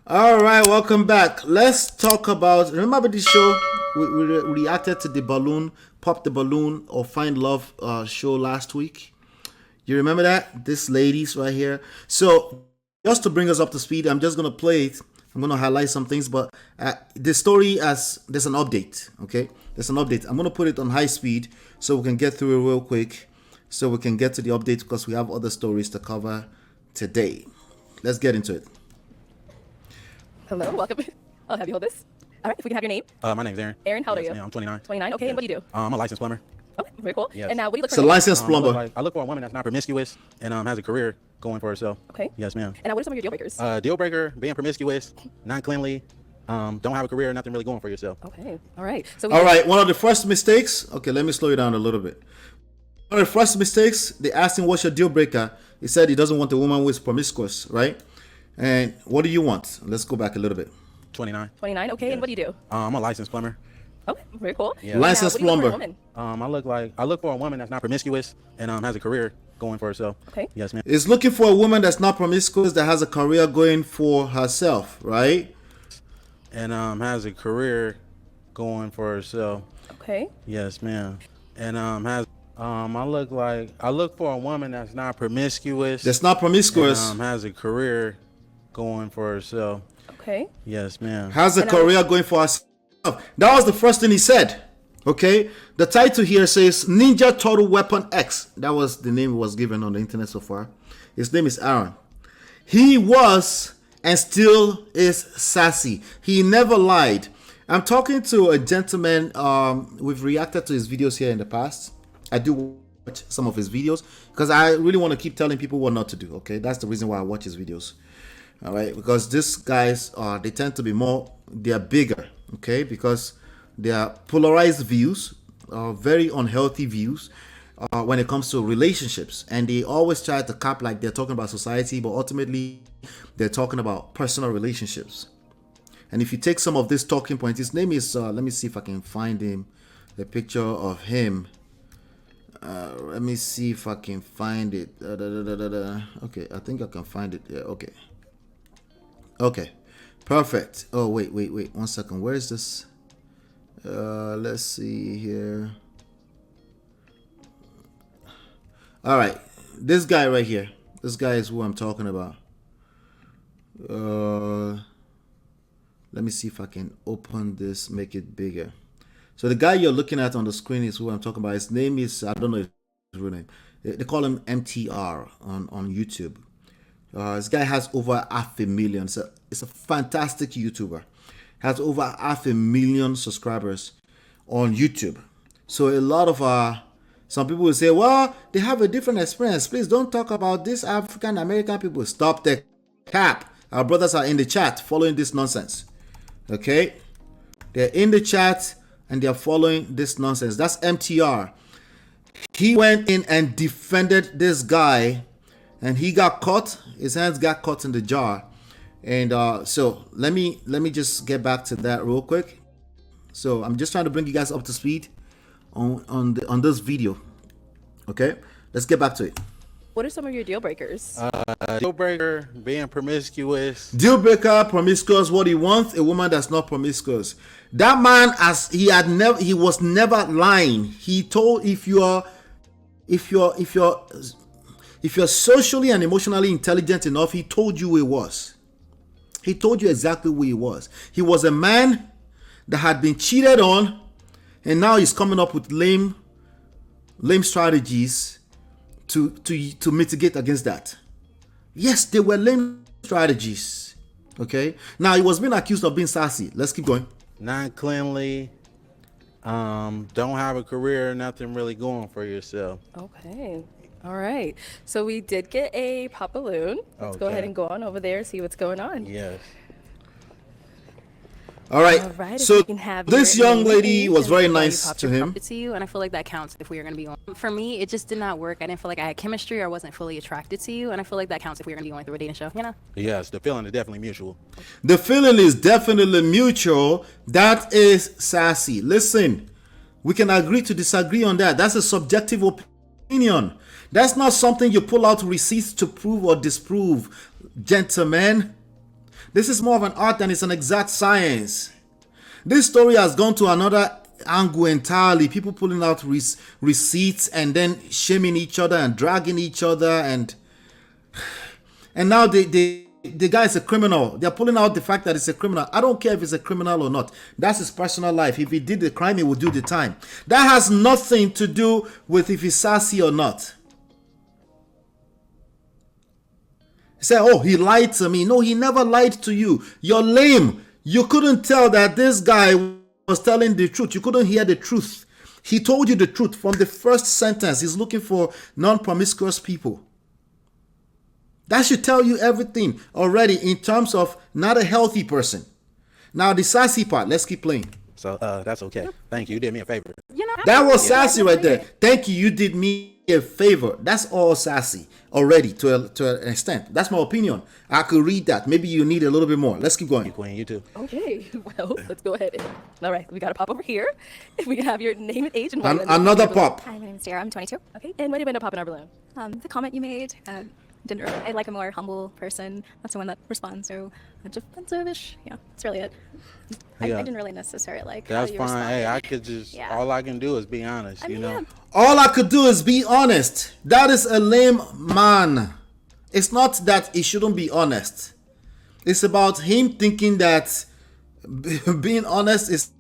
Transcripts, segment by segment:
All right, welcome back. Let's talk about. Remember this show? We reacted to the balloon, pop the balloon, or find love show last week. You remember that? This lady's right here. So, just to bring us up to speed, I'm just gonna play it. I'm gonna highlight some things, but the story as there's an update. Okay, there's an update. I'm gonna put it on high speed so we can get through it real quick, so we can get to the update because we have other stories to cover today. Let's get into it. Hello, welcome. I'll have you hold this. All right, if we can have your name. My name's Aaron. Aaron, how old are you? Yeah, I'm 29. 29, okay, and what do you do? I'm a licensed plumber. Okay, very cool. Yes. And now, what do you look for? It's a in a woman? licensed plumber. I look for a woman that's not promiscuous and has a career going for herself. Okay. Yes, ma'am. And now, what are some of your deal breakers? Deal breaker, being promiscuous, non-cleanly, don't have a career, nothing really going for yourself. Okay, all right. So All right, one of the first mistakes. Okay, let me slow you down a little bit. One of the first mistakes, they asked him, "What's your deal breaker?" He said he doesn't want a woman who is promiscuous, right? And what do you want? Let's go back a little bit. 29. 29, okay, Yes. and what do you do? I'm a licensed plumber. Okay, very cool. Yeah. And now, Licensed what do you look for in a plumber. woman? I look for a woman that's not promiscuous and has a career going for herself. Okay. Yes, ma'am. Is looking for a woman that's not promiscuous, that has a career going for herself, right? And has a career going for herself. Okay. Yes, ma'am. And I look for a woman that's not promiscuous. That's not promiscuous, And, has a career going for herself. Okay. Yes, ma'am. has a And career going for herself. That was the first thing he said. Okay, the title here says Ninja Turtle Weapon X. That was the name was given on the internet so far. His name is Aaron. He was and still is sassy. He never lied. I'm talking to a gentleman. We've reacted to his videos here in the past. I do watch some of his videos because I really want to keep telling people what not to do. Okay, that's the reason why I watch his videos. All right, because these guys they tend to be they're bigger. Okay, because they are polarized views, very unhealthy views when it comes to relationships, and they always try to cap like they're talking about society, but ultimately they're talking about personal relationships. And if you take some of these talking points, his name is let me see if I can find him, a picture of him. Let me see if I can find it. Okay, I think I can find it. Yeah, okay, perfect. Oh wait, 1 second. Where is this? Let's see here. All right, this guy right here. This guy is who I'm talking about. Let me see if I can open this, make it bigger. So the guy you're looking at on the screen is who I'm talking about. His name is, I don't know his real name. They call him MTR on YouTube. This guy has over 500,000. So it's a fantastic YouTuber. Has over 500,000 subscribers on YouTube. So a lot of some people will say, well, they have a different experience. Please don't talk about this African American people. Stop the cap. Our brothers are in the chat following this nonsense. Okay? They're in the chat and they're following this nonsense. That's MTR. He went in and defended this guy and he got caught. His hands got caught in the jar. And so let me just get back to that real quick. So I'm just trying to bring you guys up to speed on this video. Okay, let's get back to it. What are some of your deal breakers? Deal breaker, being promiscuous. Deal breaker, promiscuous. What he wants, a woman that's not promiscuous. That man, as he was never lying. He told if you're socially and emotionally intelligent enough, he told you it was. He told you exactly who he was. He was a man that had been cheated on, and now he's coming up with lame strategies to mitigate against that. Yes, they were lame strategies. Okay. Now he was being accused of being sassy. Let's keep going. Not cleanly. Don't have a career, nothing really going for yourself. Okay. All right. So we did get a pop balloon. Let's go Okay. ahead and go on over there, see what's going on. Yes. All right. All right, if So we can have this your young name, lady please, was and very why you nice popped to your him. To you, and I feel like that counts if we are going to be on. For me, it just did not work. I didn't feel like I had chemistry or wasn't fully attracted to you, and I feel like that counts if we are going to be going through a dating show, you know? Yes, the feeling is definitely mutual. The feeling is definitely mutual. That is sassy. Listen, we can agree to disagree on that. That's a subjective opinion. That's not something you pull out receipts to prove or disprove, gentlemen. This is more of an art than it's an exact science. This story has gone to another angle entirely. People pulling out receipts and then shaming each other and dragging each other, and now the guy is a criminal. They're pulling out the fact that it's a criminal. I don't care if it's a criminal or not. That's his personal life. If he did the crime, he will do the time. That has nothing to do with if he's sassy or not. He said, oh, he lied to me. No, he never lied to you. You're lame. You couldn't tell that this guy was telling the truth. You couldn't hear the truth. He told you the truth from the first sentence. He's looking for non-promiscuous people. That should tell you everything already in terms of not a healthy person. Now the sassy part, let's keep playing. So that's okay. Thank you. You did me a favor. That was sassy right there. Thank you. You did me a favor. That's all sassy already to an extent. That's my opinion. I could read that. Maybe you need a little bit more. Let's keep going. Queen, you too. Okay, well, let's go ahead. All right, we got to pop over here. If we can have your name and age and Another pop. Hi, my name is Sarah. I'm 22. Okay, and when did you end up popping our balloon? The comment you made, didn't really. I like a more humble person, not someone that responds so defensive-ish. Yeah, that's really it. I Yeah. didn't really necessarily like That's how you fine. responded. Hey, I could just, Yeah. all I can do is be honest, I you mean, know? yeah. All I could do is be honest. That is a lame man. It's not that he shouldn't be honest. It's about him thinking that being honest is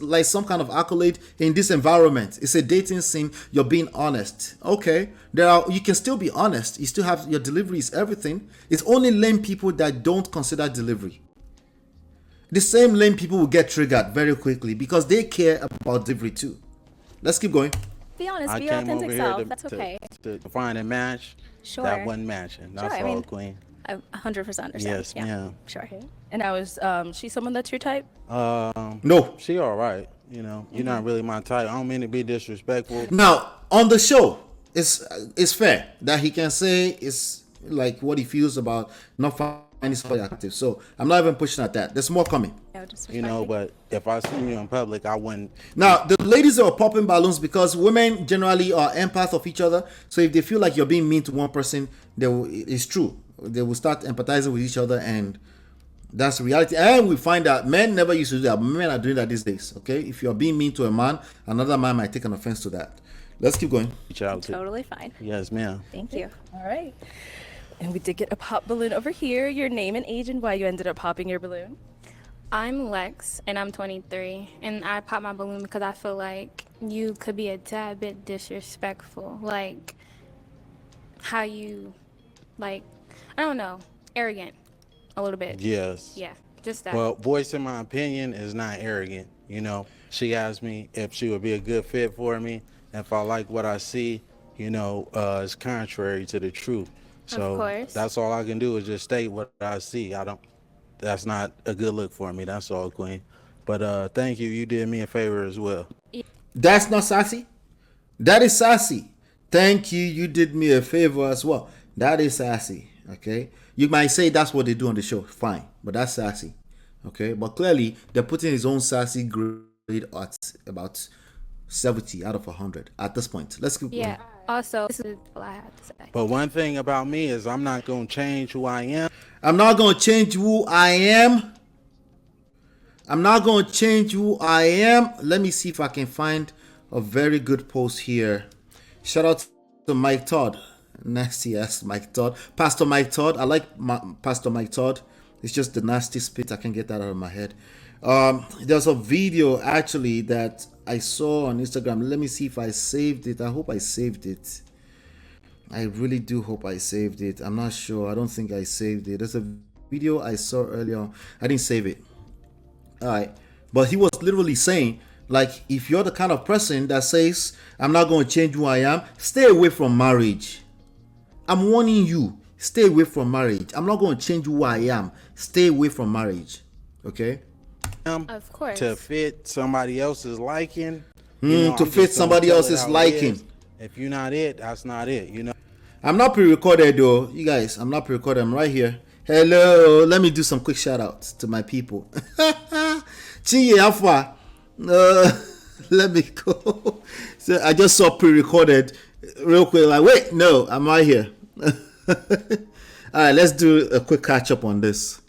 like some kind of accolade in this environment. It's a dating scene. You're being honest. Okay, you can still be honest. You still have your deliveries, everything. It's only lame people that don't consider delivery. The same lame people will get triggered very quickly because they care about delivery too. Let's keep going. Be honest, I be your came over authentic here self. That's okay. to find a match Sure. that wasn't matching. That's Sure, I all, mean, Queen. I 100% understand. Yes, yeah. ma'am. Sure. And now is she someone that's your type? No. She all right. You know, you're not really my type. I don't mean to be disrespectful. Now, on the show, it's fair that he can say it's like what he feels about not finding somebody active. So I'm not even pushing at that. There's more coming. Yeah, just You know, respect but if I see you in public, I wouldn't. Now, the ladies are popping balloons because women generally are empaths of each other. So if they feel like you're being mean to one person, it's true. They will start empathizing with each other, and that's reality. And we find that men never used to do that, but men are doing that these days. Okay, if you're being mean to a man, another man might take an offense to that. Let's keep going. Reach out to. Totally fine. Yes, ma'am. Thank you. All right. And we did get a pop balloon over here. Your name and age and why you ended up popping your balloon. I'm Lex, and I'm 23, and I popped my balloon because I feel like you could be a tad bit disrespectful, like how you, like, I don't know, arrogant, a little bit. Yes. Yeah, just that. Well, voicing my opinion is not arrogant. You know, she asked me if she would be a good fit for me. If I like what I see, you know, it's contrary to the truth. So course. that's all I can do is just state what I see. That's not a good look for me. That's all, Queen. But thank you. You did me a favor as well. That's not sassy. That is sassy. Thank you. You did me a favor as well. That is sassy. Okay. You might say that's what they do on the show. Fine. But that's sassy. Okay. But clearly, they're putting his own sassy grade at about 70 out of 100 at this point. Let's keep Yeah. going. Also, this is all I have to say. But one thing about me is I'm not going to change who I am. I'm not going to change who I am. I'm not going to change who I am. Let me see if I can find a very good post here. Shout out to Mike Todd. Nasty ass Mike Todd. Pastor Mike Todd. I like Pastor Mike Todd. It's just the nasty spit. I can't get that out of my head. There's a video actually that I saw on Instagram. Let me see if I saved it. I hope I saved it. I really do hope I saved it. I'm not sure. I don't think I saved it. There's a video I saw earlier. I didn't save it. All right. But he was literally saying, like, if you're the kind of person that says, I'm not going to change who I am, stay away from marriage. I'm warning you. Stay away from marriage. I'm not going to change who I am. Stay away from marriage. Okay? Of course. To fit somebody else's liking. To I'm fit just gonna somebody tell it else's how it liking. is. If you're not it, that's not it, you know. I'm not pre-recorded though. You guys, I'm not pre-recorded. I'm right here. Hello. Let me do some quick shout outs to my people. Chinye Alpha. Let me go. So I just saw pre-recorded real quick. Like, wait, no, I'm right here. All right, let's do a quick catch up on this.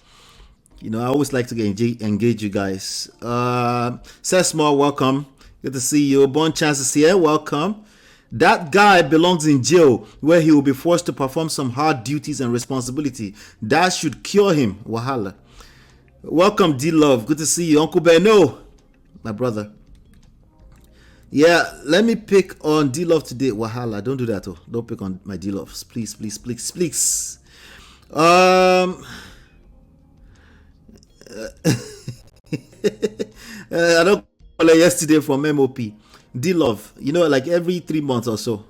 You know, I always like to engage you guys. Sesmore, welcome. Good to see you. Bon Chances here, welcome. That guy belongs in jail where he will be forced to perform some hard duties and responsibility. That should cure him. Wahala. Welcome, D-Love. Good to see you. Uncle Beno, my brother. Yeah, let me pick on D-Love today. Wahala. Don't do that, oh. Don't pick on my D-Loves. Please, please, please, please. I don't call it yesterday from MOP. D-Love, you know, like every 3 months or so,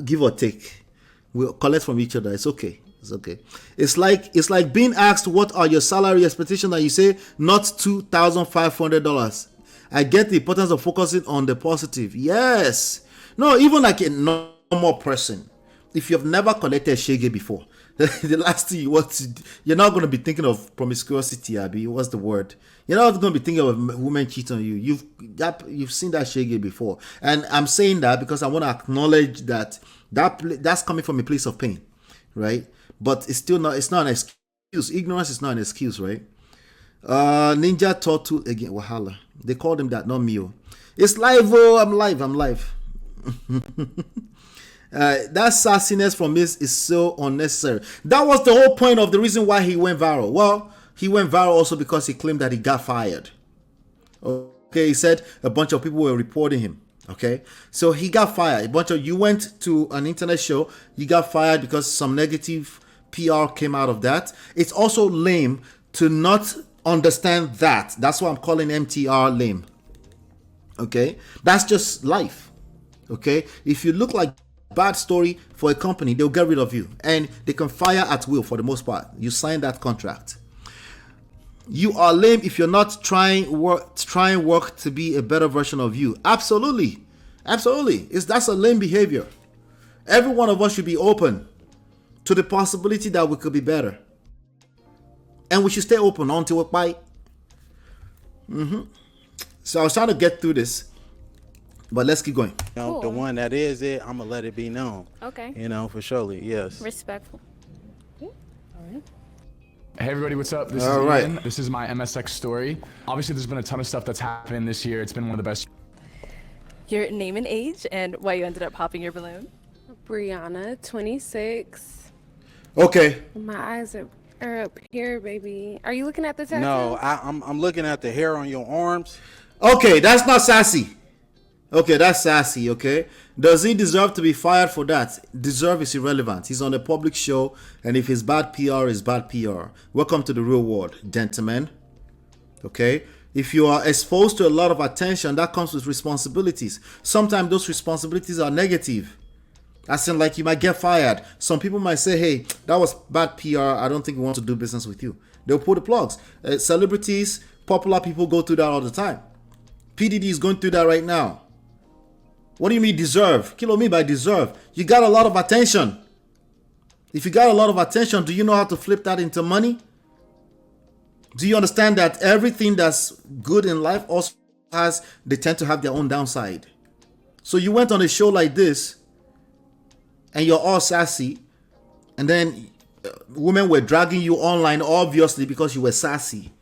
give or take, we'll collect from each other. It's okay. It's okay. It's like being asked what are your salary expectations and you say not $2,500. I get the importance of focusing on the positive. Yes. No, even like a normal person, if you've never collected shege before, the last thing you want to, you're not going to be thinking of promiscuity, Abby. What's the word? You're not going to be thinking of women cheating on you. You've seen that shege before, and I'm saying that because I want to acknowledge that's coming from a place of pain, right? But it's still not. It's not an excuse. Ignorance is not an excuse, right? Ninja Turtle again. Wahala. They called him that, not me. It's live. Oh, I'm live. That sassiness from this is so unnecessary. That was the whole point of the reason why he went viral. Well, he went viral also because he claimed that he got fired. Okay, he said a bunch of people were reporting him. Okay, so he got fired. You went to an internet show, you got fired because some negative PR came out of that. It's also lame to not understand that. That's why I'm calling MTR lame. Okay, that's just life. Okay, if you look like bad story for a company, they'll get rid of you and they can fire at will for the most part. You sign that contract. You are lame if you're not trying work to be a better version of you. Absolutely. That's a lame behavior. Every one of us should be open to the possibility that we could be better, and we should stay open until we bite. So I was trying to get through this, but let's keep going. You know, Cool. the one that is it, I'm gonna let it be known. Okay. You know, for surely, yes. Respectful. Hey everybody, what's up? This All is right. Ian. This is my MSX story. Obviously, there's been a ton of stuff that's happened this year. It's been one of the best. Your name and age and why you ended up popping your balloon. Brianna, 26. Okay. My eyes are up here, baby. Are you looking at the tattoo? No, I'm looking at the hair on your arms. Okay, that's not sassy. Okay, that's sassy, okay? Does he deserve to be fired for that? Deserve is irrelevant. He's on a public show, and if his bad PR is bad PR. Welcome to the real world, gentlemen. Okay? If you are exposed to a lot of attention, that comes with responsibilities. Sometimes those responsibilities are negative. As in, like, you might get fired. Some people might say, hey, that was bad PR. I don't think we want to do business with you. They'll pull the plugs. Celebrities, popular people go through that all the time. PDD is going through that right now. What do you mean deserve? Kilo me by deserve. You got a lot of attention. If you got a lot of attention, do you know how to flip that into money? Do you understand that everything that's good in life also they tend to have their own downside? So you went on a show like this and you're all sassy, and then women were dragging you online obviously because you were sassy.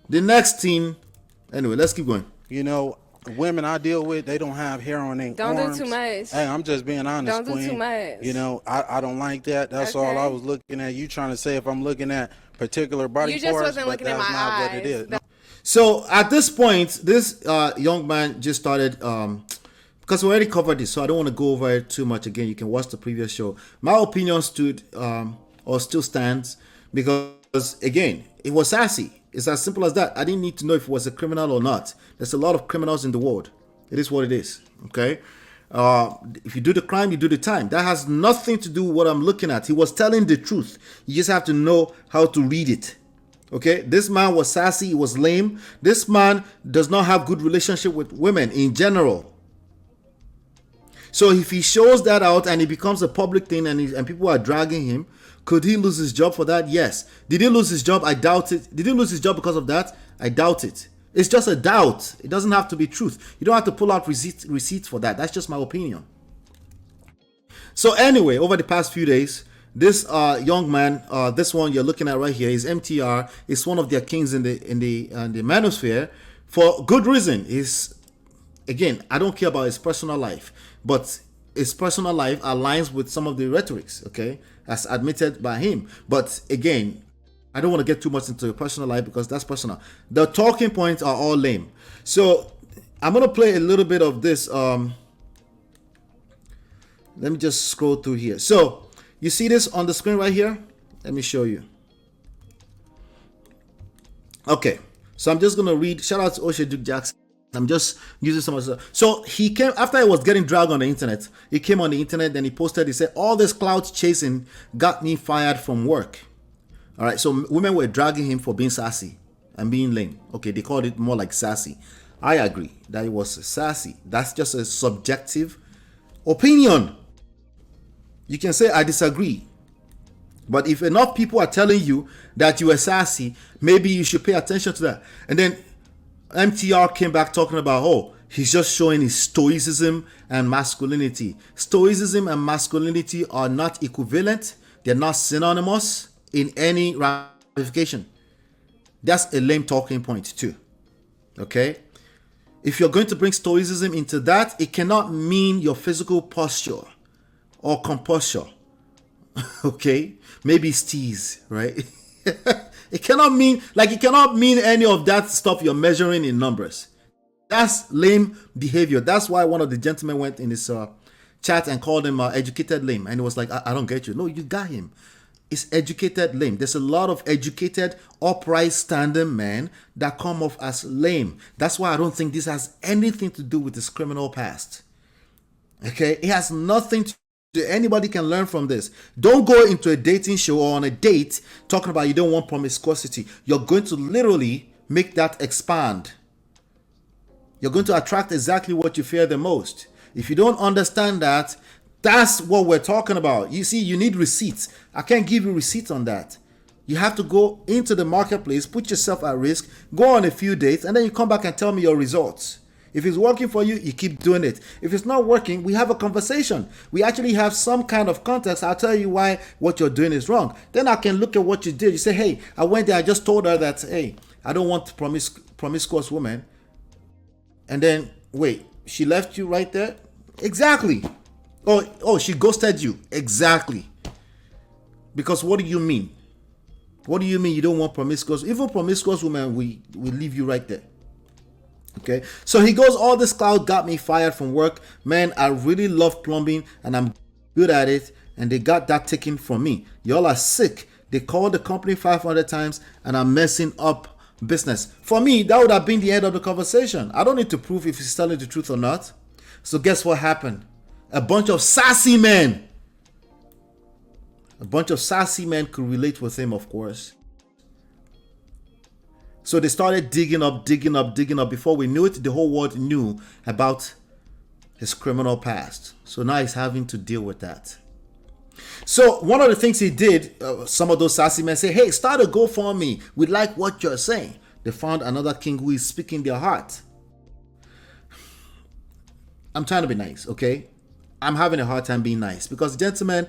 The next thing, anyway, let's keep going. You know, women I deal with, they don't have hair on their Don't arms. do too much. Hey, I'm just being honest, Don't do Queen. too much. You know, I don't like that. That's all I Okay. was looking at. You trying to say if I'm looking at particular body You just parts, wasn't but looking at that's my not what it eyes. is. No. So at this point, this young man just started, because we already covered this, so I don't want to go over it too much again. You can watch the previous show. My opinion stood or still stands because, again, it was sassy. It's as simple as that. I didn't need to know if it was a criminal or not. There's a lot of criminals in the world. It is what it is, okay? If you do the crime, you do the time. That has nothing to do with what I'm looking at. He was telling the truth. You just have to know how to read it. Okay, this man was sassy, he was lame. This man does not have good relationship with women in general. So if he shows that out and it becomes a public thing and people are dragging him, could he lose his job for that? Yes. Did he lose his job? I doubt it. Did he lose his job because of that? I doubt it. It's just a doubt. It doesn't have to be truth. You don't have to pull out receipts for that. That's just my opinion. So anyway, over the past few days, This young man, this one you're looking at right here, is MTR. Is one of their kings in the manosphere for good reason. Is again, I don't care about his personal life, but his personal life aligns with some of the rhetorics, okay, as admitted by him. But again, I don't want to get too much into your personal life because that's personal. The talking points are all lame. So I'm gonna play a little bit of this. Let me just scroll through here. So you see this on the screen right here? Let me show you. Okay, so I'm just gonna read. Shout out to Osha Duke Jackson. I'm just using some of the stuff. So he came after he was getting dragged on the internet. He came on the internet, then he posted. He said, "All this clout chasing got me fired from work." All right, so women were dragging him for being sassy and being lame. Okay, they called it more like sassy. I agree that it was sassy. That's just a subjective opinion. You can say I disagree. But if enough people are telling you that you are sassy, maybe you should pay attention to that. And then MTR came back talking about, oh, he's just showing his stoicism and masculinity. Stoicism and masculinity are not equivalent. They're not synonymous in any ramification. That's a lame talking point too. Okay? If you're going to bring stoicism into that, it cannot mean your physical posture or composure. Okay? Maybe steez, right? It cannot mean any of that stuff you're measuring in numbers. That's lame behavior. That's why one of the gentlemen went in his chat and called him educated lame. And he was like, I don't get you. No, you got him. It's educated lame. There's a lot of educated, upright, standing men that come off as lame. That's why I don't think this has anything to do with his criminal past. Okay? It has nothing to do. Anybody can learn from this. Don't go into a dating show or on a date talking about you don't want promiscuity. You're going to literally make that expand. You're going to attract exactly what you fear the most. If you don't understand that, that's what we're talking about. You see, you need receipts. I can't give you receipts on that. You have to go into the marketplace, put yourself at risk, go on a few dates, and then you come back and tell me your results. If it's working for you, you keep doing it. If it's not working, we have a conversation. We actually have some kind of context. I'll tell you why what you're doing is wrong. Then I can look at what you did. You say, hey, I went there, I just told her that, hey, I don't want promiscuous women. And then, wait, she left you right there? Exactly. Oh, she ghosted you. Exactly. Because what do you mean? What do you mean you don't want promiscuous? Even promiscuous women, we leave you right there. Okay. So he goes, all this cloud got me fired from work. Man, I really love plumbing and I'm good at it. And they got that taken from me. Y'all are sick. They called the company 500 times and I'm messing up business. For me, that would have been the end of the conversation. I don't need to prove if he's telling the truth or not. So guess what happened? A bunch of sassy men. A bunch of sassy men could relate with him, of course. So they started digging up. Before we knew it, the whole world knew about his criminal past. So now he's having to deal with that. So one of the things he did, some of those sassy men say, hey, start a GoFundMe. We like what you're saying. They found another king who is speaking their heart. I'm trying to be nice, okay? I'm having a hard time being nice because, gentlemen,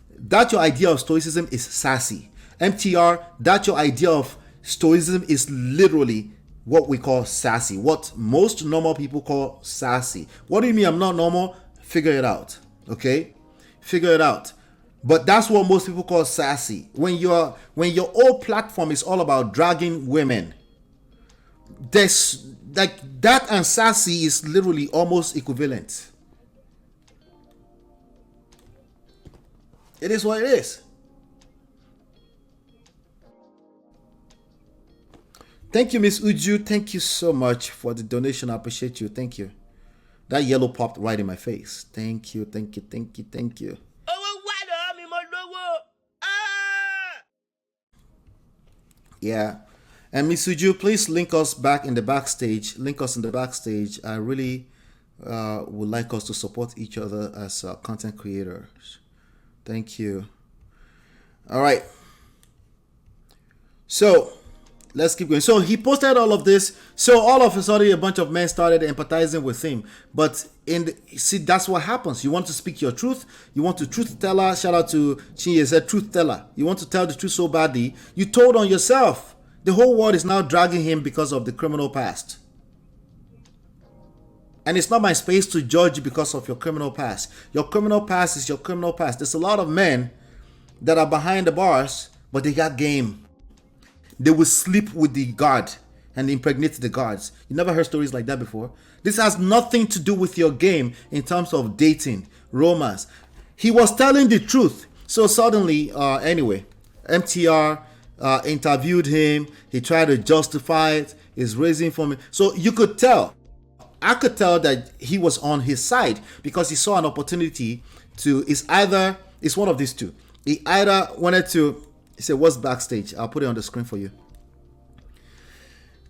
that your idea of stoicism is sassy. MTR, that your idea of stoicism is literally what we call sassy, what most normal people call sassy. What do you mean I'm not normal? Figure it out, okay? Figure it out. But that's what most people call sassy. When your whole platform is all about dragging women, there's like that, and sassy is literally almost equivalent. It is what it is. Thank you, Miss Uju. Thank you so much for the donation. I appreciate you. Thank you. That yellow popped right in my face. Thank you. Yeah. And Miss Uju, please link us back in the backstage. Link us in the backstage. I really would like us to support each other as content creators. Thank you. All right. So, let's keep going. So he posted all of this. So all of a sudden, a bunch of men started empathizing with him. But see, that's what happens. You want to speak your truth. You want to truth teller. Shout out to Chinye, said truth teller. You want to tell the truth so badly. You told on yourself. The whole world is now dragging him because of the criminal past. And it's not my space to judge you because of your criminal past. Your criminal past is your criminal past. There's a lot of men that are behind the bars, but they got game. They will sleep with the guard and impregnate the guards. You never heard stories like that before. This has nothing to do with your game in terms of dating, romance. He was telling the truth. So suddenly, anyway, MTR interviewed him. He tried to justify it. He's raising from it. So you could tell. I could tell that he was on his side because he saw an opportunity to, it's one of these two. He either wanted to, he said, what's backstage? I'll put it on the screen for you.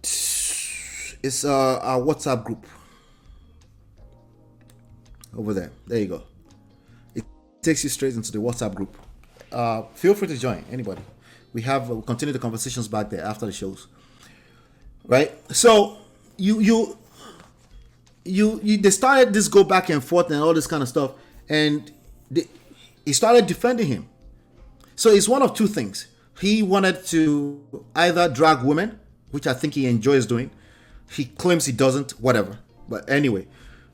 It's our WhatsApp group. Over there. There you go. It takes you straight into the WhatsApp group. Feel free to join, anybody. We'll continue the conversations back there after the shows. Right? So, they started this go back and forth and all this kind of stuff, and he started defending him. So it's one of two things. He wanted to either drag women, which I think he enjoys doing. He claims he doesn't, whatever. But anyway,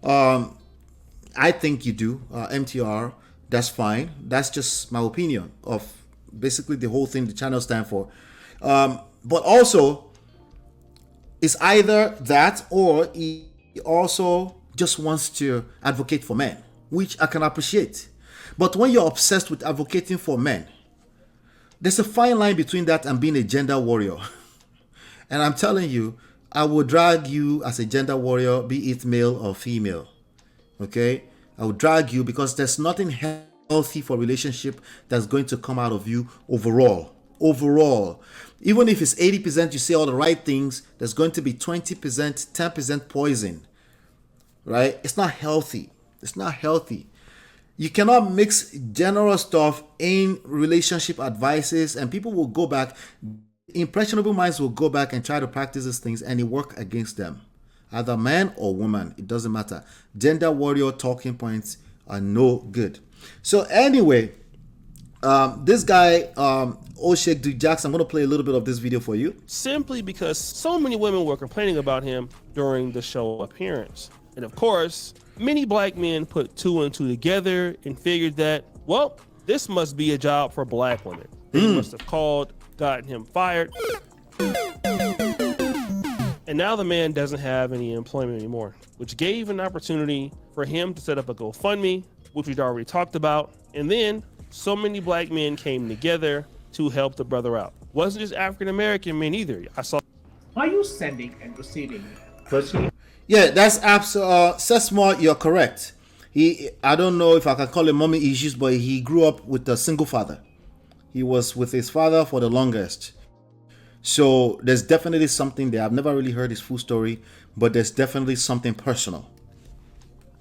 I think you do. MTR, that's fine. That's just my opinion of basically the whole thing the channel stand for. But also, it's either that or he also just wants to advocate for men, which I can appreciate. But when you're obsessed with advocating for men, there's a fine line between that and being a gender warrior. And I'm telling you, I will drag you as a gender warrior, be it male or female. Okay? I will drag you because there's nothing healthy for relationship that's going to come out of you overall. Overall. Even if it's 80% you say all the right things, there's going to be 20%, 10% poison. Right? It's not healthy. It's not healthy. You cannot mix general stuff in relationship advices, and people will go back. Impressionable minds will go back and try to practice these things, and it work against them. Either man or woman, it doesn't matter. Gender warrior talking points are no good. So anyway, this guy, O'Shake Duke Jackson, I'm going to play a little bit of this video for you. Simply because so many women were complaining about him during the show appearance. And of course, many black men put two and two together and figured that, well, this must be a job for black women. They must have called, gotten him fired. And now the man doesn't have any employment anymore, which gave an opportunity for him to set up a GoFundMe, which we'd already talked about. And then so many black men came together to help the brother out. Wasn't just African-American men either. I saw. Are you sending and receiving personally? Yeah, that's absolutely, Sesmore, you're correct. I don't know if I can call it mommy issues, but he grew up with a single father. He was with his father for the longest. So there's definitely something there. I've never really heard his full story, but there's definitely something personal.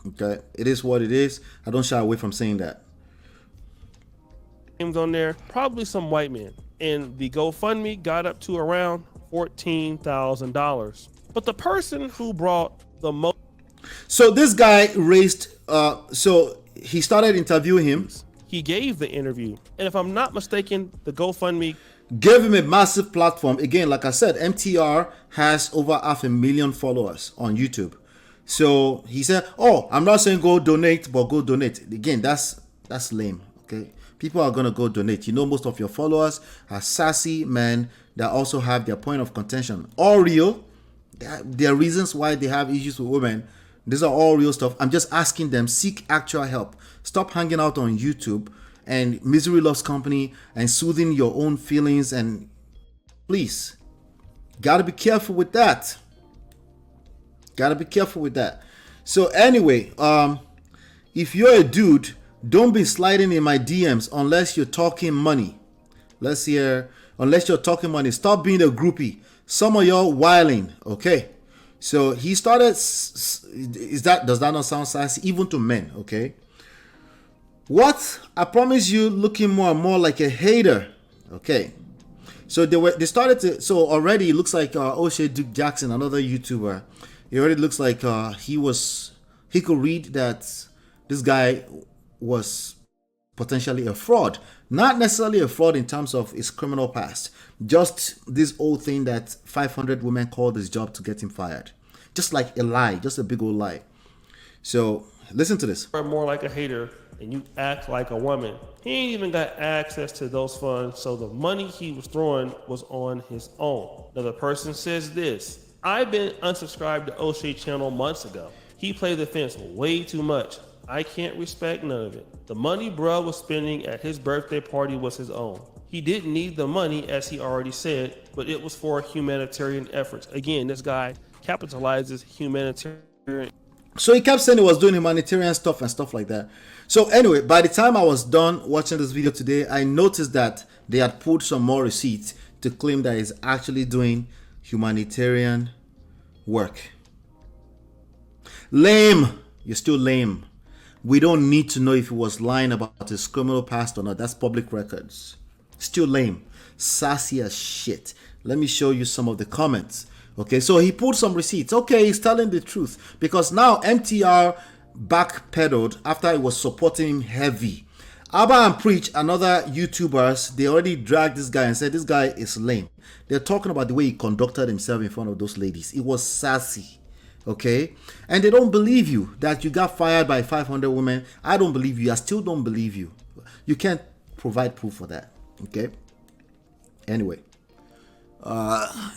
Okay, it is what it is. I don't shy away from saying that. Names on there, probably some white men. And the GoFundMe got up to around $14,000. But the person who brought the most. So this guy raised, so he started interviewing him. He gave the interview. And if I'm not mistaken, the GoFundMe gave him a massive platform. Again, like I said, MTR has over 500,000 followers on YouTube. So he said, oh, I'm not saying go donate, but go donate. Again, that's lame. Okay. People are going to go donate. You know, most of your followers are sassy men that also have their point of contention. All real. There are reasons why they have issues with women. These are all real stuff. I'm just asking them, seek actual help. Stop hanging out on YouTube and misery loves company and soothing your own feelings. And please, gotta be careful with that. Gotta be careful with that. So anyway, if you're a dude, don't be sliding in my DMs unless you're talking money. Let's hear, unless you're talking money. Stop being a groupie. Some of y'all wilding, okay? So he started, does that not sound sassy? Even to men, okay? What? I promise you, looking more and more like a hater, okay? So they started to, so already it looks like O'Shea Duke Jackson, another YouTuber, it already looks like he could read that this guy was potentially a fraud. Not necessarily a fraud in terms of his criminal past, just this old thing that 500 women called his job to get him fired. Just like a lie, just a big old lie. So listen to this. You're more like a hater and you act like a woman. He ain't even got access to those funds, so the money he was throwing was on his own. Now the person says this: I've been unsubscribed to O'Shea channel months ago. He played the fence way too much. I can't respect none of it. The money bruh was spending at his birthday party was his own. He didn't need the money, as he already said, but it was for humanitarian efforts. Again, this guy capitalizes humanitarian. So he kept saying he was doing humanitarian stuff and stuff like that. So anyway, by the time I was done watching this video today, I noticed that they had pulled some more receipts to claim that he's actually doing humanitarian work. Lame. You're still lame. We don't need to know if he was lying about his criminal past or not. That's public records. Still lame. Sassy as shit. Let me show you some of the comments. Okay, so he pulled some receipts. Okay, he's telling the truth. Because now MTR backpedaled after he was supporting him heavy. Abba and Preach and other YouTubers, they already dragged this guy and said this guy is lame. They're talking about the way he conducted himself in front of those ladies. It was sassy. Okay, and they don't believe you that you got fired by 500 women. I don't believe you. I still don't believe you. You can't provide proof for that. Okay, anyway,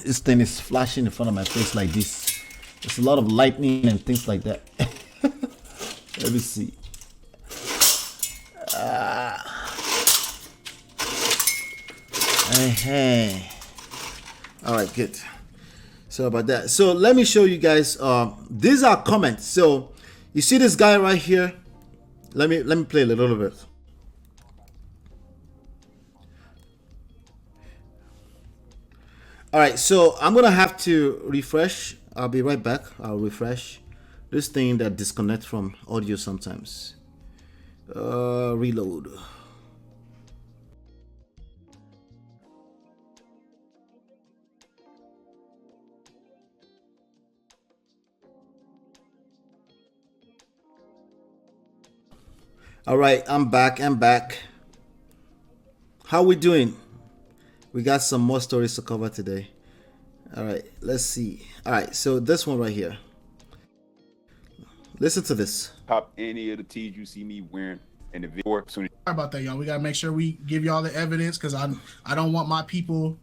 this thing is flashing in front of my face like this. There's a lot of lightning and things like that. Let me see. All right, good. So about that. So let me show you guys. These are comments. So you see this guy right here. Let me play a little bit. All right. So I'm gonna have to refresh. I'll be right back. I'll refresh this thing that disconnects from audio sometimes. Reload. All right, I'm back. How we doing? We got some more stories to cover today. All right, let's see. All right, so this one right here. Listen to this. Pop any of the tees you see me wearing in the video. Sorry about that, y'all. We gotta make sure we give y'all the evidence because I don't want my people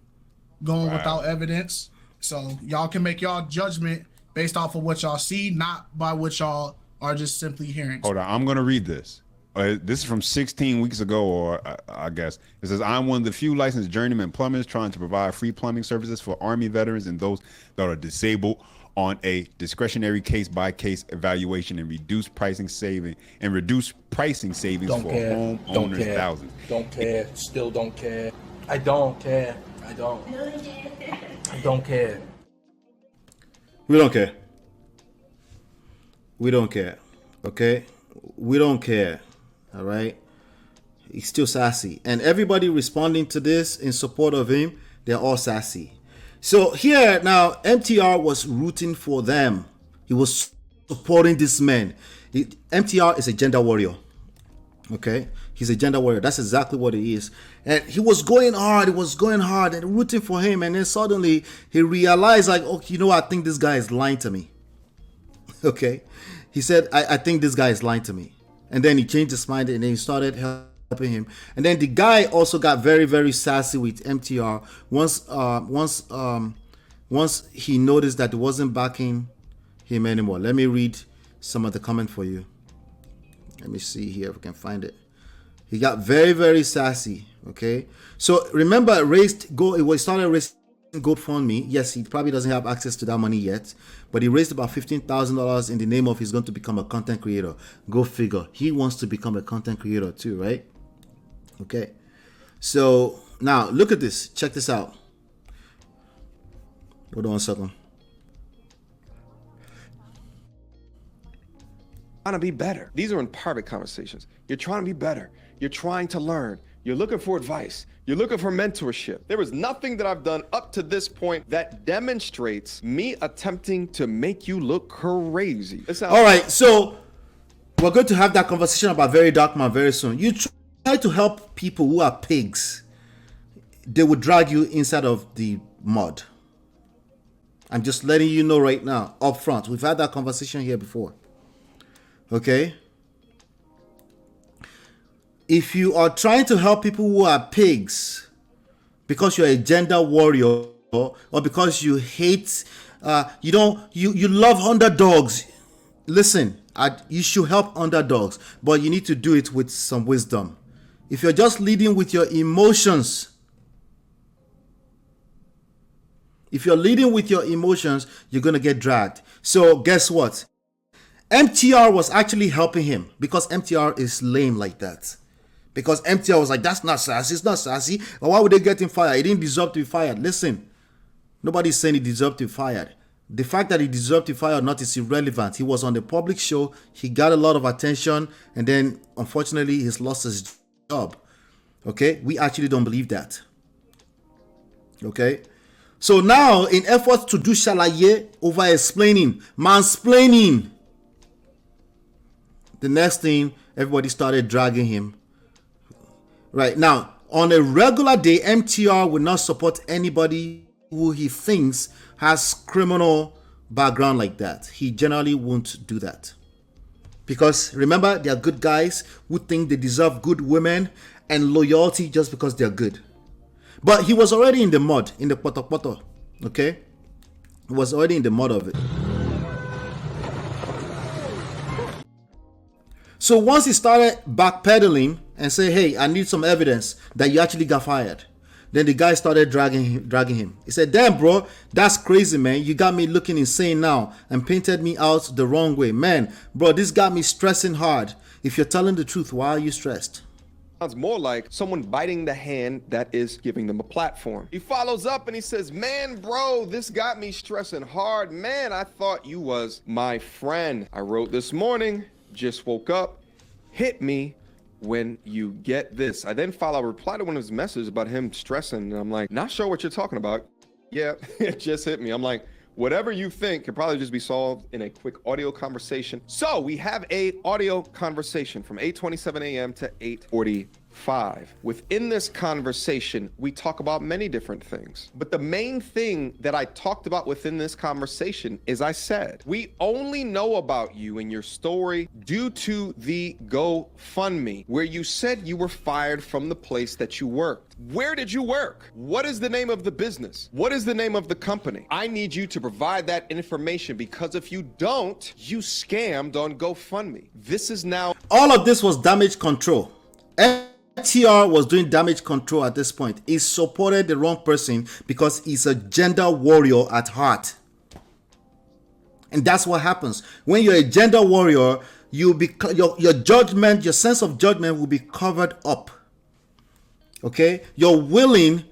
going without evidence. So y'all can make y'all judgment based off of what y'all see, not by what y'all are just simply hearing. Hold on, I'm gonna read this. This is from 16 weeks ago, or I guess. It says, I'm one of the few licensed journeyman plumbers trying to provide free plumbing services for Army veterans and those that are disabled on a discretionary case-by-case evaluation and reduce pricing savings for homeowners thousands. Don't care. Still don't care. I don't care. I don't care. We don't care. We don't care. Okay? We don't care. All right? He's still sassy. And everybody responding to this in support of him, they're all sassy. So here now, MTR was rooting for them. He was supporting this man. MTR is a gender warrior. Okay? He's a gender warrior. That's exactly what he is. And he was going hard. And rooting for him. And then suddenly he realized, like, oh, you know, I think this guy is lying to me. Okay? He said, I think this guy is lying to me. And then he changed his mind and then he started helping him. And then the guy also got very, very sassy with MTR once he noticed that it wasn't backing him anymore. Let me read some of the comment for you. Let me see here if we can find it. He got very, very sassy. Okay. So remember, he started raising GoFundMe. Yes, he probably doesn't have access to that money yet, but he raised about $15,000 in the name of he's going to become a content creator. Go figure. He wants to become a content creator too, right? Okay. So now look at this. Check this out. Hold on a second. Trying to be better. These are in private conversations. You're trying to be better. You're trying to learn. You're looking for advice. You're looking for mentorship. There is nothing that I've done up to this point that demonstrates me attempting to make you look crazy. All right, so we're going to have that conversation about Very Dark Man very soon. You try to help people who are pigs. They will drag you inside of the mud. I'm just letting you know right now, up front. We've had that conversation here before. Okay? If you are trying to help people who are pigs because you're a gender warrior or because you hate, you love underdogs, listen, you should help underdogs, but you need to do it with some wisdom. If you're just leading with your emotions, you're going to get dragged. So guess what? MTR was actually helping him because MTR is lame like that. Because MTR was like, that's not sassy, it's not sassy. But why would they get him fired? He didn't deserve to be fired. Listen, nobody's saying he deserved to be fired. The fact that he deserved to be fired or not is irrelevant. He was on the public show. He got a lot of attention. And then, unfortunately, he's lost his job. Okay? We actually don't believe that. Okay? So now, in efforts to do shalaye, over-explaining, mansplaining, the next thing, everybody started dragging him. Right now, on a regular day, MTR will not support anybody who he thinks has criminal background like that. He generally won't do that. Because remember, they are good guys who think they deserve good women and loyalty just because they're good. But he was already in the mud, in the poto. Okay? He was already in the mud of it. So once he started backpedaling and say, hey, I need some evidence that you actually got fired, then the guy started dragging him. He said, damn, bro, that's crazy, man. You got me looking insane now and painted me out the wrong way. Man, bro, this got me stressing hard. If you're telling the truth, why are you stressed? Sounds more like someone biting the hand that is giving them a platform. He follows up and he says, man, bro, this got me stressing hard. Man, I thought you was my friend. I wrote this morning, just woke up, hit me when you get this. I then follow a reply to one of his messages about him stressing. And I'm like, not sure what you're talking about. Yeah, it just hit me. I'm like, whatever you think could probably just be solved in a quick audio conversation. So we have a audio conversation from 8:27 a.m. to 8:45. Within this conversation, we talk about many different things. But the main thing that I talked about within this conversation is I said, we only know about you and your story due to the GoFundMe, where you said you were fired from the place that you worked. Where did you work? What is the name of the business? What is the name of the company? I need you to provide that information because if you don't, you scammed on GoFundMe. This is now... All of this was damage control. MTR was doing damage control at this point. He supported the wrong person because he's a gender warrior at heart. And that's what happens. When you're a gender warrior, your judgment, your sense of judgment will be covered up. Okay? You're willing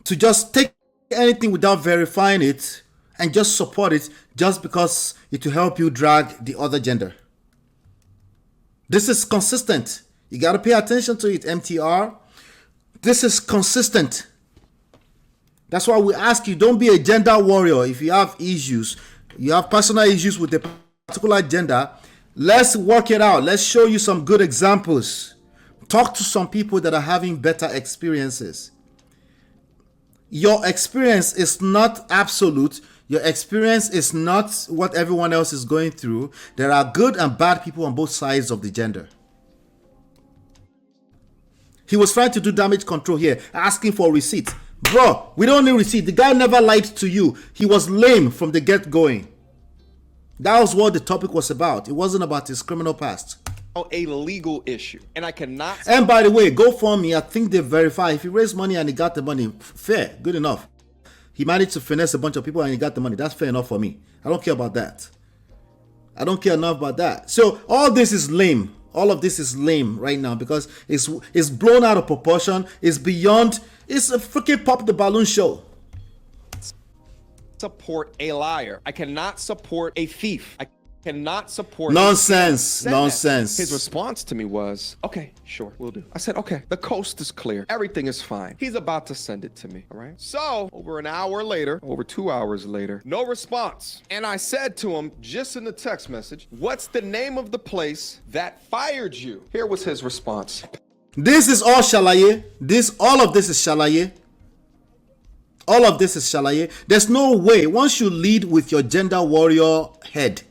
to just take anything without verifying it and just support it just because it will help you drag the other gender. This is consistent. You got to pay attention to it, MTR. This is consistent. That's why we ask you, don't be a gender warrior. If you have issues, you have personal issues with a particular gender, let's work it out. Let's show you some good examples. Talk to some people that are having better experiences. Your experience is not absolute. Your experience is not what everyone else is going through. There are good and bad people on both sides of the gender. He was trying to do damage control here, asking for a receipt. Bro, we don't need receipt. The guy never lied to you. He was lame from the get-going. That was what the topic was about. It wasn't about his criminal past. A legal issue, and I cannot... And by the way, GoFundMe, I think they verify. If he raised money and he got the money, fair, good enough. He managed to finesse a bunch of people and he got the money. That's fair enough for me. I don't care about that. I don't care enough about that. So all this is lame. All of this is lame right now because it's blown out of proportion. It's beyond. It's a freaking pop the balloon show. Support a liar. I cannot support a thief. I cannot support Nonsense. Said that. Nonsense. His response to me was, okay, sure, we'll do. I said, okay, the coast is clear. Everything is fine. He's about to send it to me, all right? So, over an hour later, over 2 hours later, no response. And I said to him, just in the text message, what's the name of the place that fired you? Here was his response. This is all shalaye. All of this is shalaye. All of this is shalaye. There's no way, once you lead with your gender warrior head,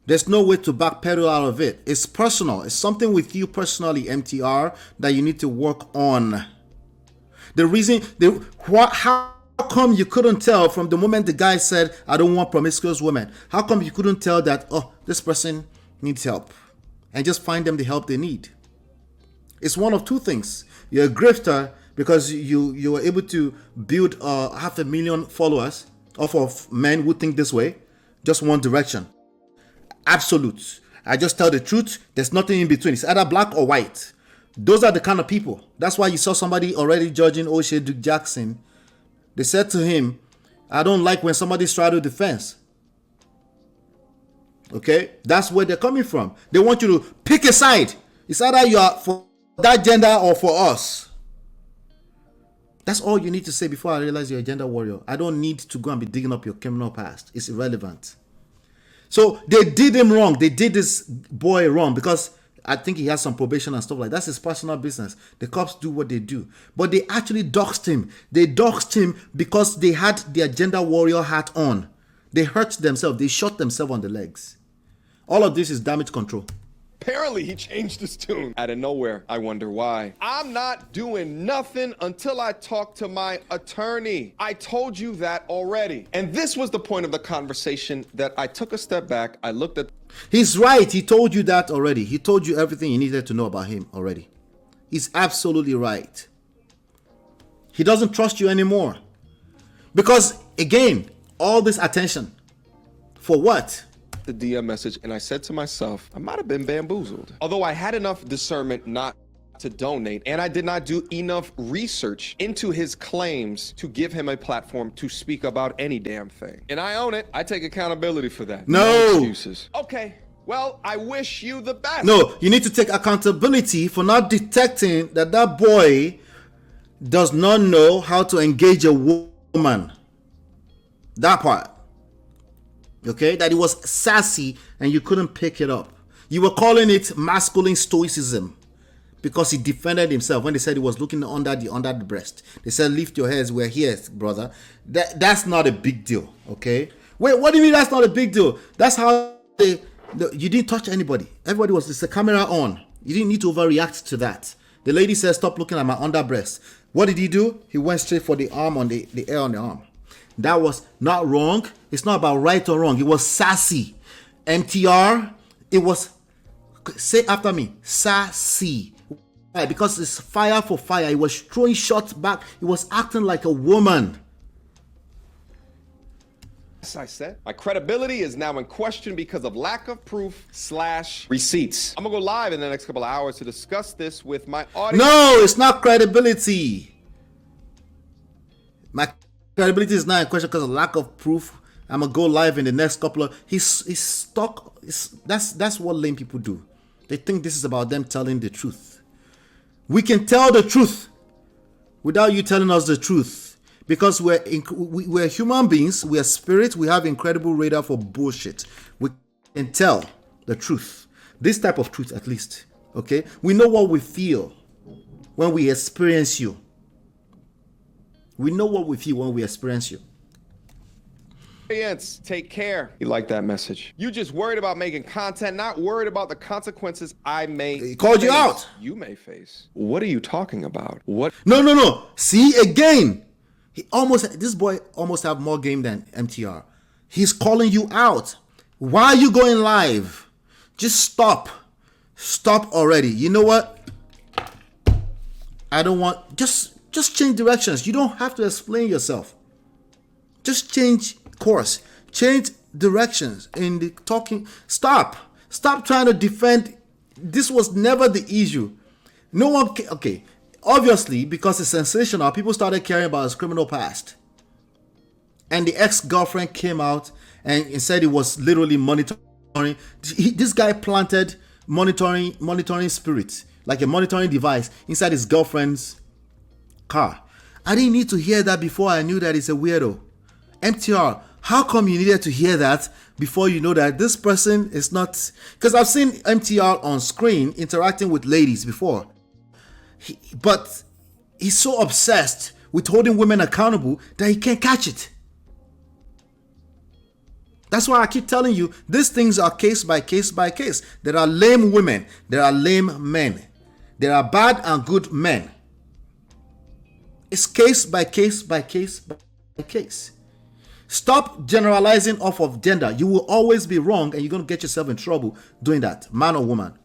there's no way to backpedal out of it. It's personal. It's something with you personally, MTR, that you need to work on. The reason, how come you couldn't tell from the moment the guy said, I don't want promiscuous women? How come you couldn't tell that, oh, this person needs help? And just find them the help they need. It's one of two things. You're a grifter because you were able to build 500,000 followers off of men who think this way. Just one direction. Absolute. I just tell the truth. There's nothing in between. It's either black or white. Those are the kind of people. That's why you saw somebody already judging O'Shea Duke Jackson. They said to him, I don't like when somebody straddles the fence. Okay? That's where they're coming from. They want you to pick a side. It's either you are for that gender or for us. That's all you need to say before I realize you're a gender warrior. I don't need to go and be digging up your criminal past. It's irrelevant. So they did him wrong. They did this boy wrong because I think he has some probation and stuff like that. That's his personal business. The cops do what they do. But they actually doxed him. They doxed him because they had their gender warrior hat on. They hurt themselves. They shot themselves on the legs. All of this is damage control. Apparently, he changed his tune. Out of nowhere, I wonder why. I'm not doing nothing until I talk to my attorney. I told you that already. And this was the point of the conversation that I took a step back. I looked at... He's right. He told you that already. He told you everything you needed to know about him already. He's absolutely right. He doesn't trust you anymore. Because, again, all this attention. For what? The DM message, and I said to myself, I might have been bamboozled. Although I had enough discernment not to donate, and I did not do enough research into his claims to give him a platform to speak about any damn thing. And I own it. I take accountability for that. No excuses. Okay. Well, I wish you the best. No, you need to take accountability for not detecting that that boy does not know how to engage a woman. That part. Okay, that it was sassy and you couldn't pick it up. You were calling it masculine stoicism because he defended himself when they said he was looking under the breast. They said, lift your heads, we're here, brother. That's not a big deal, okay? Wait, what do you mean that's not a big deal? That's how you didn't touch anybody. Everybody was, it's the camera on. You didn't need to overreact to that. The lady said, stop looking at my under breast. What did he do? He went straight for the arm on the air on the arm. That was not wrong. It's not about right or wrong. It was sassy. MTR, it was, say after me, sassy. Why? Because it's fire for fire. He was throwing shots back. He was acting like a woman. As I said, my credibility is now in question because of lack of proof / receipts. I'm gonna go live in the next couple of hours to discuss this with my audience. No, it's not credibility. My credibility is not in question because of lack of proof. I'm gonna go live in the next couple of. He's stuck. That's what lame people do. They think this is about them telling the truth. We can tell the truth without you telling us the truth because we're human beings. We are spirits. We have incredible radar for bullshit. We can tell the truth. This type of truth, at least. Okay, we know what we feel when we experience you. We know what we feel when we experience you. Take care. You like that message? You just worried about making content, not worried about the consequences I may He called you out. You may face. What are you talking about? What? No. See, again. This boy almost have more game than MTR. He's calling you out. Why are you going live? Just stop. Stop already. You know what? I don't want... Just change directions. You don't have to explain yourself. Just change course. Change directions in the talking. Stop trying to defend. This was never the issue. No one... Okay. Obviously, because it's sensational, people started caring about his criminal past. And the ex-girlfriend came out and said he was literally monitoring This guy planted monitoring spirits, like a monitoring device inside his girlfriend's car. I didn't need to hear that before I knew that he's a weirdo. MTR, how come you needed to hear that before you know that this person is not? Because I've seen MTR on screen interacting with ladies before. But he's so obsessed with holding women accountable that he can't catch it. That's why I keep telling you, these things are case by case by case. There are lame women. There are lame men. There are bad and good men. It's case by case by case by case. Stop generalizing off of gender. You will always be wrong and you're going to get yourself in trouble doing that, man or woman,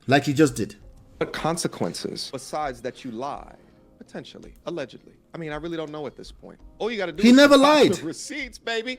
like you just did. What consequences besides that you lie? Potentially, allegedly. I mean, I really don't know at this point. All you got to do He is never provide lied. the receipts, baby.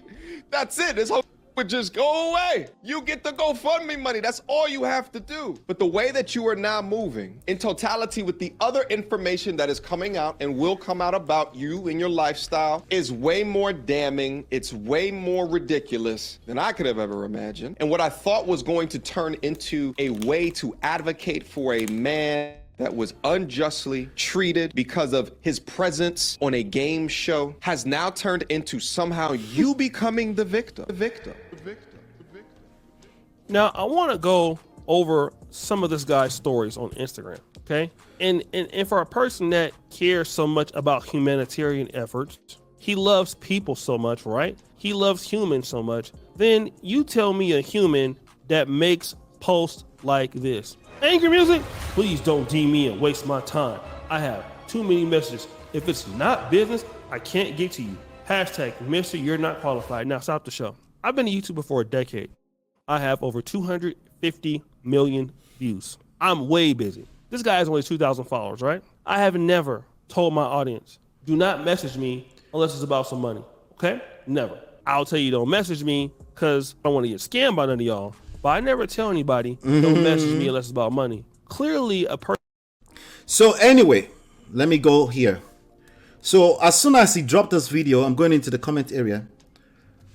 That's it. This whole would just go away. You get the GoFundMe money. That's all you have to do. But the way that you are now moving in totality with the other information that is coming out and will come out about you and your lifestyle is way more damning. It's way more ridiculous than I could have ever imagined. And what I thought was going to turn into a way to advocate for a man that was unjustly treated because of his presence on a game show has now turned into somehow you becoming the victim. Now, I want to go over some of this guy's stories on Instagram, okay? And for a person that cares so much about humanitarian efforts, he loves people so much, right? He loves humans so much. Then you tell me a human that makes posts like this. Angry music? Please don't DM me and waste my time. I have too many messages. If it's not business, I can't get to you. Hashtag, Mr. You're not qualified. Now stop the show. I've been a YouTuber for a decade. I have over 250 million views. I'm way busy. This guy has only 2,000 followers, right? I have never told my audience, do not message me unless it's about some money, okay? Never. I'll tell you don't message me because I don't want to get scammed by none of y'all. But I never tell anybody, don't message me unless it's about money. Clearly a person. So anyway, let me go here. So as soon as he dropped this video, I'm going into the comment area.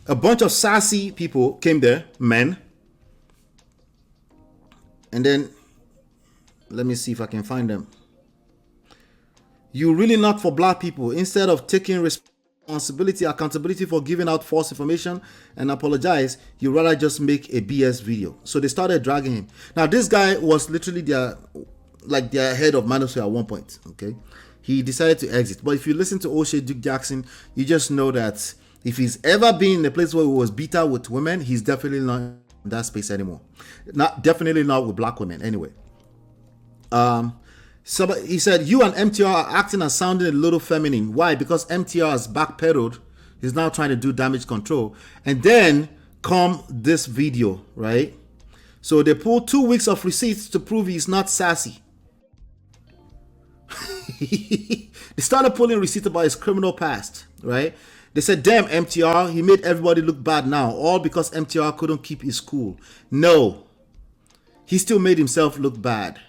A bunch of sassy people came there, men. And then, let me see if I can find them. You really not for black people. Instead of taking responsibility, accountability for giving out false information and apologize, you rather just make a BS video. So they started dragging him. Now this guy was literally their head of manosphere at one point. Okay, he decided to exit. But if you listen to O'Shea Duke Jackson, you just know that if he's ever been in a place where he was bitter with women, he's definitely not in that space anymore. Definitely not with black women anyway. So he said, you and MTR are acting and sounding a little feminine. Why? Because MTR has backpedaled. He's now trying to do damage control. And then come this video, right? So they pulled 2 weeks of receipts to prove he's not sassy. They started pulling receipts about his criminal past, right? They said, damn, MTR, he made everybody look bad now, all because MTR couldn't keep his cool. No, he still made himself look bad.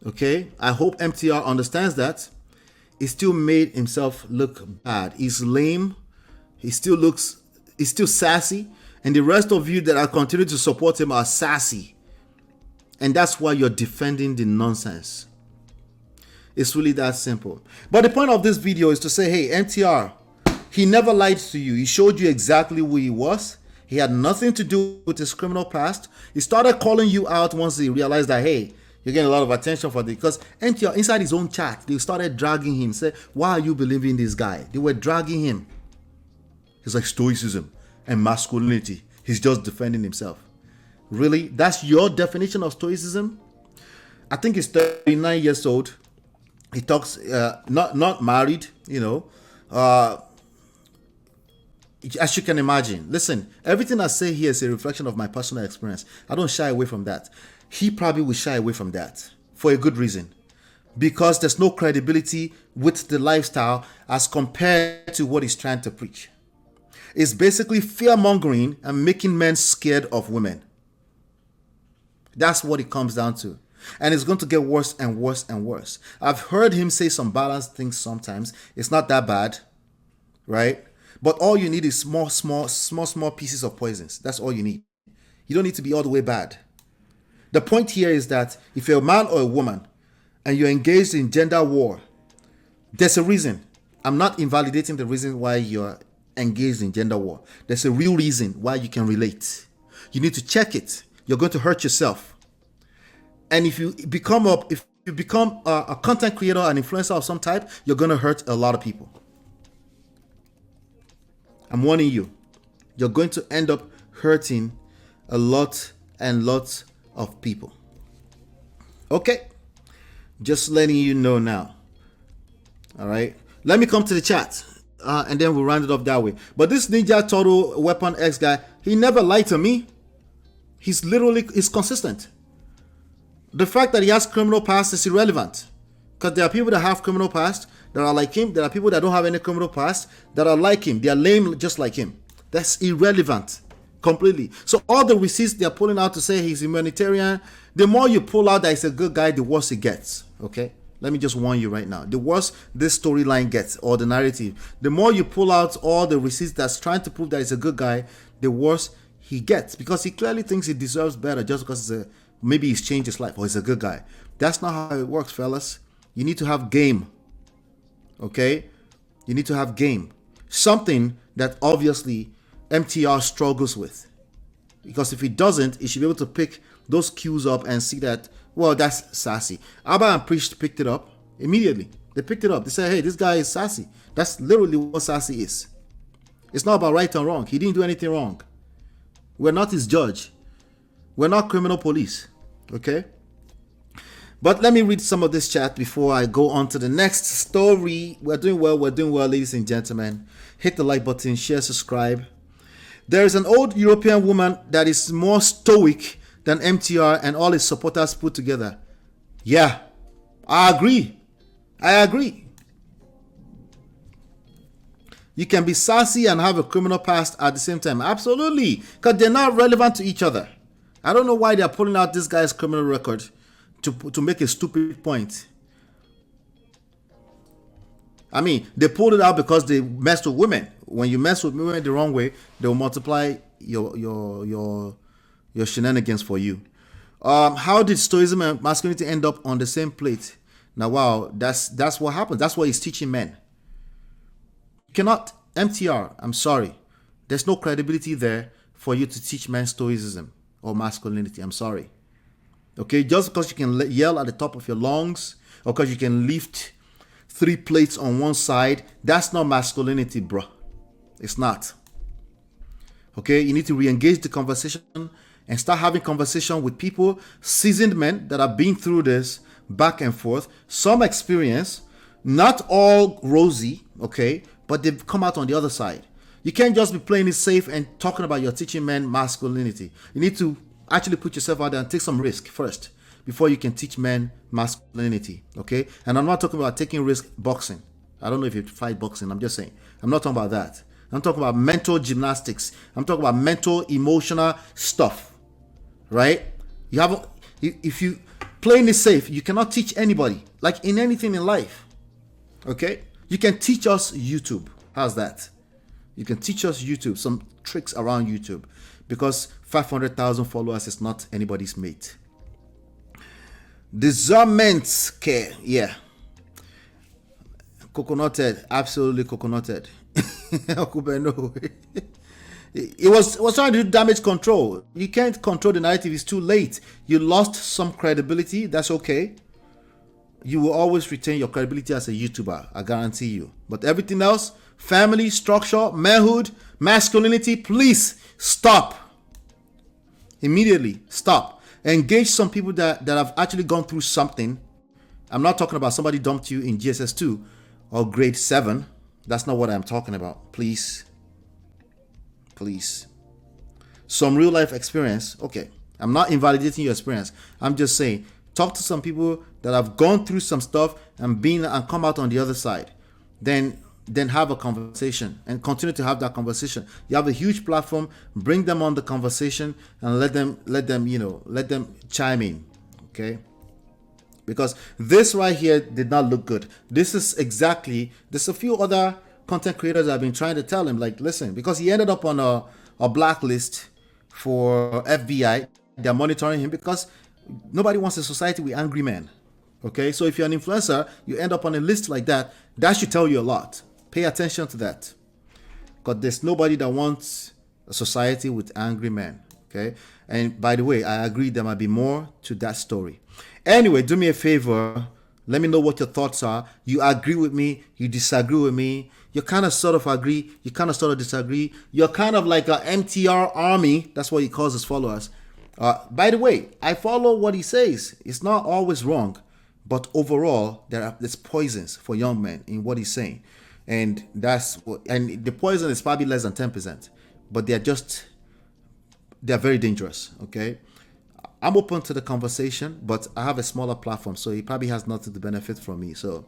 Okay, I hope MTR understands that. He still made himself look bad. He's lame. He's still sassy. And the rest of you that are continuing to support him are sassy. And that's why you're defending the nonsense. It's really that simple. But the point of this video is to say, hey, MTR, he never lied to you. He showed you exactly who he was. He had nothing to do with his criminal past. He started calling you out once he realized that, hey, you're getting a lot of attention for this. Because MTR, inside his own chat, they started dragging him. Say, why are you believing this guy? They were dragging him. He's like stoicism and masculinity. He's just defending himself. Really? That's your definition of stoicism? I think he's 39 years old. He talks, not married, you know. As you can imagine. Listen, everything I say here is a reflection of my personal experience. I don't shy away from that. He probably will shy away from that for a good reason. Because there's no credibility with the lifestyle as compared to what he's trying to preach. It's basically fear-mongering and making men scared of women. That's what it comes down to. And it's going to get worse and worse and worse. I've heard him say some balanced things sometimes. It's not that bad, right? But all you need is small pieces of poisons. That's all you need. You don't need to be all the way bad. The point here is that if you're a man or a woman and you're engaged in gender war, there's a reason. I'm not invalidating the reason why you're engaged in gender war. There's a real reason why you can relate. You need to check it. You're going to hurt yourself. And if you become a content creator, an influencer of some type, you're going to hurt a lot of people. I'm warning you. You're going to end up hurting a lot and lots of people. Okay? Just letting you know now. All right? Let me come to the chat. And then we'll round it up that way. But this Ninja Turtle Weapon X guy, he never lied to me. He's consistent. The fact that he has criminal past is irrelevant. Because there are people that have criminal past that are like him. There are people that don't have any criminal past that are like him. They are lame just like him. That's irrelevant. Completely. So all the receipts they're pulling out to say he's humanitarian, the more you pull out that he's a good guy, the worse it gets. Okay? Let me just warn you right now. The worse this storyline gets, or the narrative, the more you pull out all the receipts that's trying to prove that he's a good guy, the worse he gets. Because he clearly thinks he deserves better just because maybe he's changed his life or he's a good guy. That's not how it works, fellas. You need to have game. Okay? You need to have game. Something that obviously MTR struggles with. Because if he doesn't, he should be able to pick those cues up and see that, well, that's Sassy. Abba and Priest picked it up immediately. They picked it up. They said, hey, this guy is Sassy. That's literally what Sassy is. It's not about right or wrong. He didn't do anything wrong. We're not his judge. We're not criminal police. Okay? But let me read some of this chat before I go on to the next story. We're doing well, ladies and gentlemen. Hit the like button, share, subscribe. There is an old European woman that is more stoic than MTR and all his supporters put together. Yeah, I agree. You can be sassy and have a criminal past at the same time. Absolutely, because they're not relevant to each other. I don't know why they're pulling out this guy's criminal record to make a stupid point. I mean, they pulled it out because they messed with women. When you mess with women the wrong way, they'll multiply your shenanigans for you. How did Stoicism and masculinity end up on the same plate? Now, wow, that's what happens. That's what he's teaching men. You cannot, MTR, I'm sorry. There's no credibility there for you to teach men Stoicism or masculinity. I'm sorry. Okay, just because you can yell at the top of your lungs or because you can lift 3 plates on one side, that's not masculinity, bro. It's not. Okay, you need to re-engage the conversation and start having conversation with people, seasoned men that have been through this back and forth, some experience, not all rosy, okay, but they've come out on the other side. You can't just be playing it safe and talking about your teaching men masculinity. You need to actually put yourself out there and take some risk first before you can teach men masculinity, okay? And I'm not talking about taking risk boxing. I don't know if you fight boxing. I'm just saying. I'm not talking about that. I'm talking about mental gymnastics. I'm talking about mental, emotional stuff, right? If you playing it safe, you cannot teach anybody, like in anything in life, okay? You can teach us YouTube. How's that? You can teach us YouTube, some tricks around YouTube, because 500,000 followers is not anybody's mate. Discernment care, yeah. Coconutted, absolutely coconutted. It was trying to do damage control. You can't control the narrative, it's too late. You lost some credibility, that's okay. You will always retain your credibility as a YouTuber, I guarantee you. But everything else, family, structure, manhood, masculinity, please stop. Immediately, stop. Engage some people that have actually gone through something. I'm not talking about somebody dumped you in GSS2 or grade 7. That's not what I'm talking about. Please. Some real life experience. Okay. I'm not invalidating your experience. I'm just saying, talk to some people that have gone through some stuff and come out on the other side. Then have a conversation and continue to have that conversation. You have a huge platform, bring them on the conversation and let them chime in. Okay? Because this right here did not look good. There's a few other content creators that have been trying to tell him, like, listen, because he ended up on a blacklist for FBI. They're monitoring him because nobody wants a society with angry men. Okay, so if you're an influencer, you end up on a list like that. That should tell you a lot. Pay attention to that, because there's nobody that wants a society with angry men. Okay, and by the way, I agree there might be more to that story. Anyway, do me a favor. Let me know what your thoughts are. You agree with me? You disagree with me? You kind of sort of agree. You kind of sort of disagree. You're kind of like a MTR army. That's what he calls his followers. By the way, I follow what he says. It's not always wrong, but overall, there's poisons for young men in what he's saying, and and the poison is probably less than 10%, but they're very dangerous. Okay, I'm open to the conversation, but I have a smaller platform, so he probably has nothing to benefit from me. So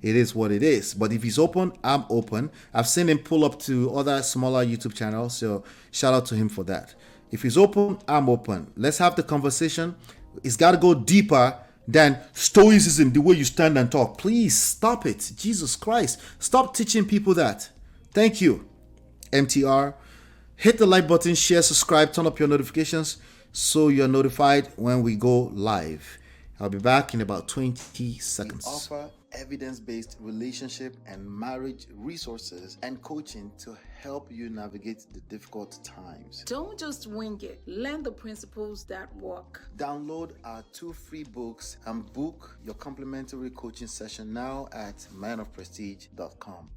it is what it is. But if he's open, I'm open. I've seen him pull up to other smaller YouTube channels, so shout out to him for that. If he's open, I'm open. Let's have the conversation. It's got to go deeper than Stoicism, the way you stand and talk. Please stop it. Jesus Christ. Stop teaching people that. Thank you, MTR. Hit the like button, share, subscribe, turn up your notifications so you're notified when we go live. I'll be back in about 20 seconds. We offer evidence-based relationship and marriage resources and coaching to help you navigate the difficult times. Don't just wing it. Learn the principles that work. Download our 2 free books and book your complimentary coaching session now at manofprestige.com.